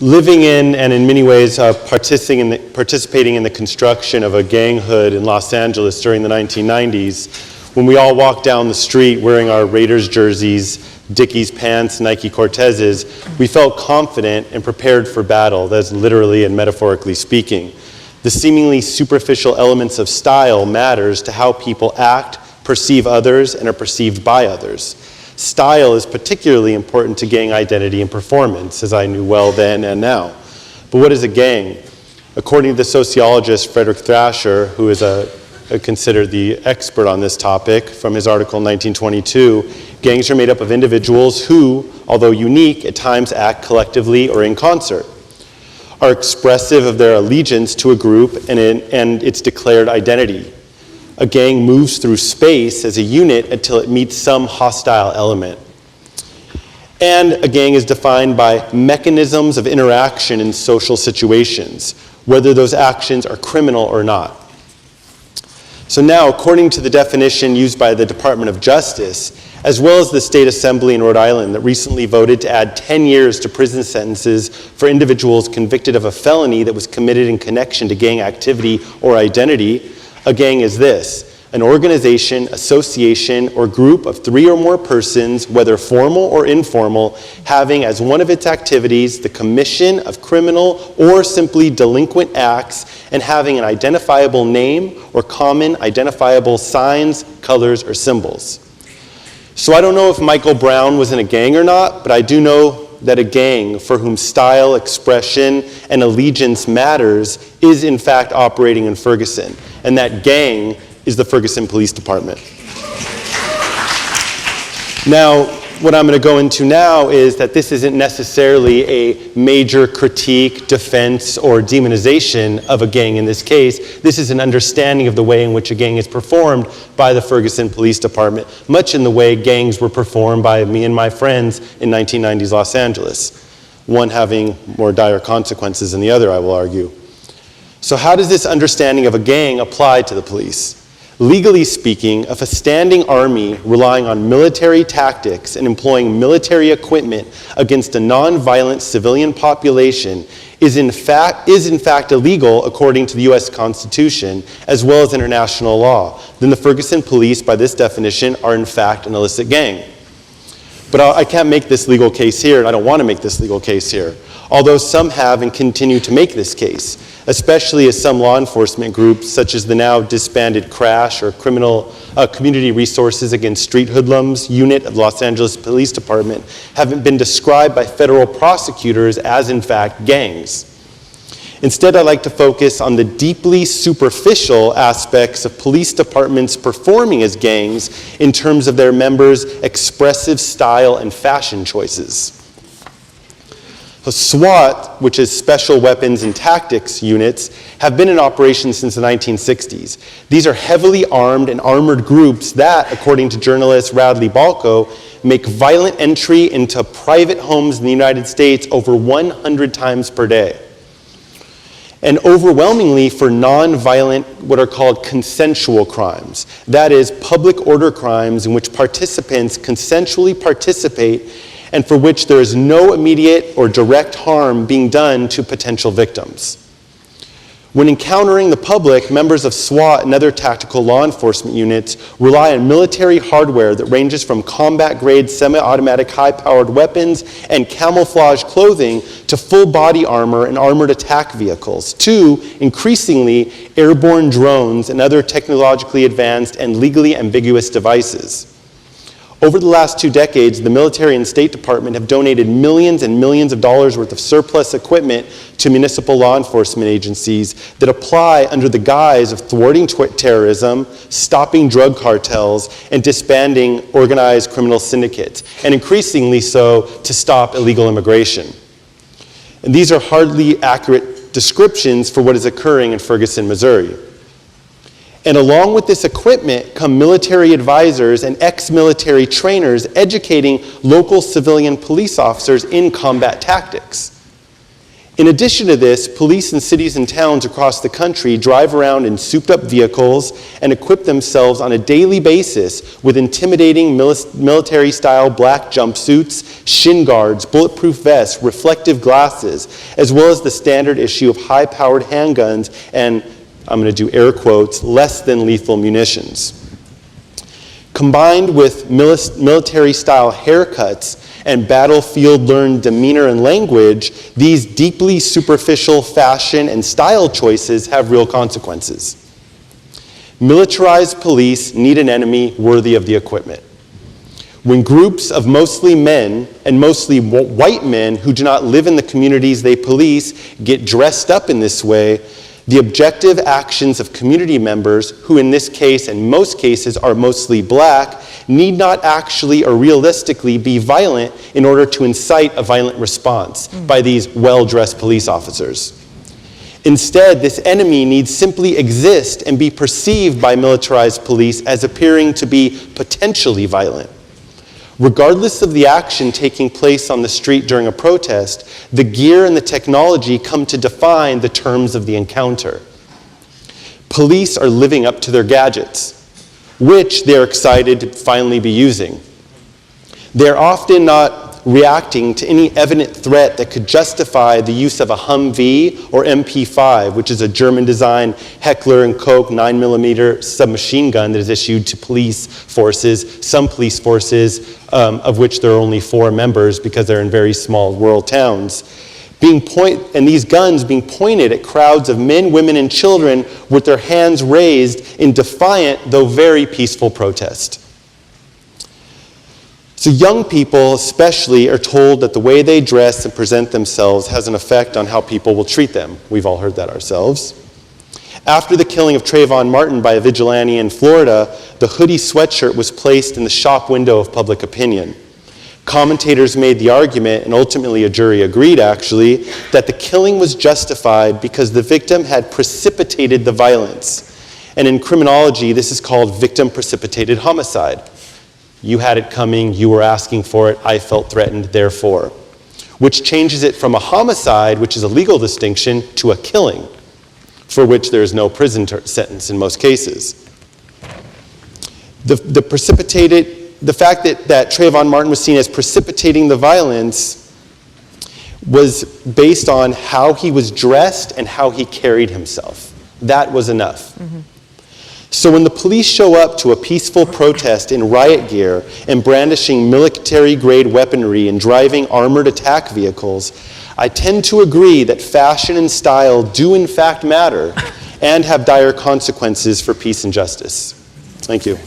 living in and in many ways participating in the construction of a ganghood in Los Angeles during the 1990s, when we all walked down the street wearing our Raiders jerseys, Dickies pants, Nike Cortezes, we felt confident and prepared for battle, that's literally and metaphorically speaking. The seemingly superficial elements of style matters to how people act, perceive others, and are perceived by others. Style is particularly important to gang identity and performance, as I knew well then and now. But what is a gang? According to the sociologist Frederick Thrasher, who is considered the expert on this topic from his article in 1922, gangs are made up of individuals who, although unique, at times act collectively or in concert, are expressive of their allegiance to a group and its declared identity. A gang moves through space as a unit until it meets some hostile element. And a gang is defined by mechanisms of interaction in social situations, whether those actions are criminal or not. So now, according to the definition used by the Department of Justice, as well as the State Assembly in Rhode Island that recently voted to add 10 years to prison sentences for individuals convicted of a felony that was committed in connection to gang activity or identity, a gang is this: an organization, association, or group of 3 or more persons, whether formal or informal, having as one of its activities the commission of criminal or simply delinquent acts, and having an identifiable name or common identifiable signs, colors, or symbols. So I don't know if Michael Brown was in a gang or not, but I do know that a gang for whom style, expression, and allegiance matters is in fact operating in Ferguson. And that gang is the Ferguson Police Department. Now, what I'm going to go into now is that this isn't necessarily a major critique, defense, or demonization of a gang in this case. This is an understanding of the way in which a gang is performed by the Ferguson Police Department, much in the way gangs were performed by me and my friends in 1990s Los Angeles, one having more dire consequences than the other, I will argue. So how does this understanding of a gang apply to the police? Legally speaking, if a standing army relying on military tactics and employing military equipment against a non-violent civilian population is in fact illegal according to the U.S. Constitution as well as international law, then the Ferguson Police, by this definition, are in fact an illicit gang. But I can't make this legal case here, and I don't want to make this legal case here, although some have and continue to make this case, especially as some law enforcement groups, such as the now disbanded CRASH, or Community Resources Against Street Hoodlums unit of the Los Angeles Police Department, have been described by federal prosecutors as, in fact, gangs. Instead, I'd like to focus on the deeply superficial aspects of police departments performing as gangs in terms of their members' expressive style and fashion choices. So SWAT, which is Special Weapons and Tactics units, have been in operation since the 1960s. These are heavily armed and armored groups that, according to journalist Radley Balco, make violent entry into private homes in the United States over 100 times per day. And overwhelmingly for non-violent, what are called consensual crimes. That is, public order crimes in which participants consensually participate and for which there is no immediate or direct harm being done to potential victims. When encountering the public, members of SWAT and other tactical law enforcement units rely on military hardware that ranges from combat-grade semi-automatic high-powered weapons and camouflage clothing to full-body armor and armored attack vehicles, to, increasingly, airborne drones and other technologically advanced and legally ambiguous devices. Over the last 2 decades, the military and State Department have donated millions and millions of dollars worth of surplus equipment to municipal law enforcement agencies that apply under the guise of thwarting terrorism, stopping drug cartels, and disbanding organized criminal syndicates, and increasingly so to stop illegal immigration. And these are hardly accurate descriptions for what is occurring in Ferguson, Missouri. And along with this equipment come military advisors and ex-military trainers educating local civilian police officers in combat tactics. In addition to this, police in cities and towns across the country drive around in souped-up vehicles and equip themselves on a daily basis with intimidating military-style black jumpsuits, shin guards, bulletproof vests, reflective glasses, as well as the standard issue of high-powered handguns and, I'm going to do air quotes, less than lethal munitions. Combined with military-style haircuts and battlefield-learned demeanor and language, these deeply superficial fashion and style choices have real consequences. Militarized police need an enemy worthy of the equipment. When groups of mostly men and mostly white men who do not live in the communities they police get dressed up in this way, the objective actions of community members, who in this case and most cases are mostly black, need not actually or realistically be violent in order to incite a violent response by these well-dressed police officers. Instead, this enemy needs simply exist and be perceived by militarized police as appearing to be potentially violent. Regardless of the action taking place on the street during a protest, the gear and the technology come to define the terms of the encounter. Police are living up to their gadgets, which they're excited to finally be using. They're often not reacting to any evident threat that could justify the use of a Humvee or MP5, which is a German-designed Heckler & Koch 9mm submachine gun that is issued to police forces, some police forces, of which there are only 4 members because they're in very small rural towns. And these guns being pointed at crowds of men, women, and children with their hands raised in defiant, though very peaceful protest. So young people especially are told that the way they dress and present themselves has an effect on how people will treat them. We've all heard that ourselves. After the killing of Trayvon Martin by a vigilante in Florida, the hoodie sweatshirt was placed in the shop window of public opinion. Commentators made the argument, and ultimately a jury agreed actually, that the killing was justified because the victim had precipitated the violence. And in criminology, this is called victim-precipitated homicide. You had it coming, you were asking for it, I felt threatened, therefore. Which changes it from a homicide, which is a legal distinction, to a killing, for which there is no prison sentence in most cases. The fact that Trayvon Martin was seen as precipitating the violence was based on how he was dressed and how he carried himself. That was enough. Mm-hmm. So when the police show up to a peaceful protest in riot gear and brandishing military-grade weaponry and driving armored attack vehicles, I tend to agree that fashion and style do in fact matter and have dire consequences for peace and justice. Thank you.